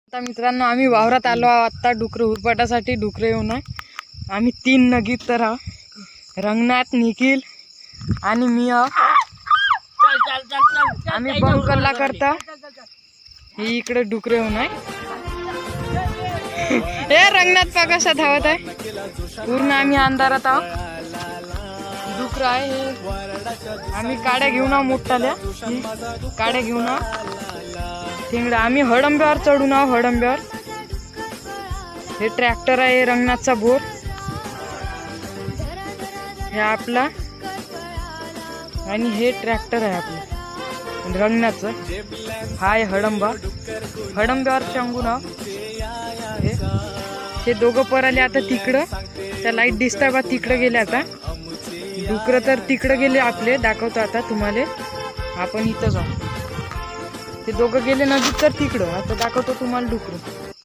आता मित्रांनो आम्ही वावरात आलो आहोत आता डुकर उरपाटासाठी. डुकरं येऊन आहे. आम्ही 3 नगीत तर रंगनाथ, निखिल आणि मी आम्ही बंकरला करता. हे इकडे डुकरं येऊन आहे. हे रंगनाथ पा कशा धावत आहे. पूर्ण आम्ही अंधारात आहोत. डुकर आहे हे. आम्ही काड्या घेऊन आहो मोठाल्या. काड्या घेऊन आहो तिकडे. आम्ही हडंब्यावर चढून आहो. हडंब्यावर हे ट्रॅक्टर आहे. रंगनाथचा बोर हे आपला आणि हे ट्रॅक्टर आहे आपलं रंगनाथचं. हाय हडंबा. हडंब्यावर चंगून आहो. हे दोघं पराले आता तिकडं. त्या लाईट दिसताय बा तिकडं गेले. आता डुकरं तर तिकडं गेले आपले. दाखवतो आता तुम्हाला. आपण इथं जाऊ. ते दोघं गेले नजीक तर तिकडं. आता दाखवतो तुम्हाला डुकरं.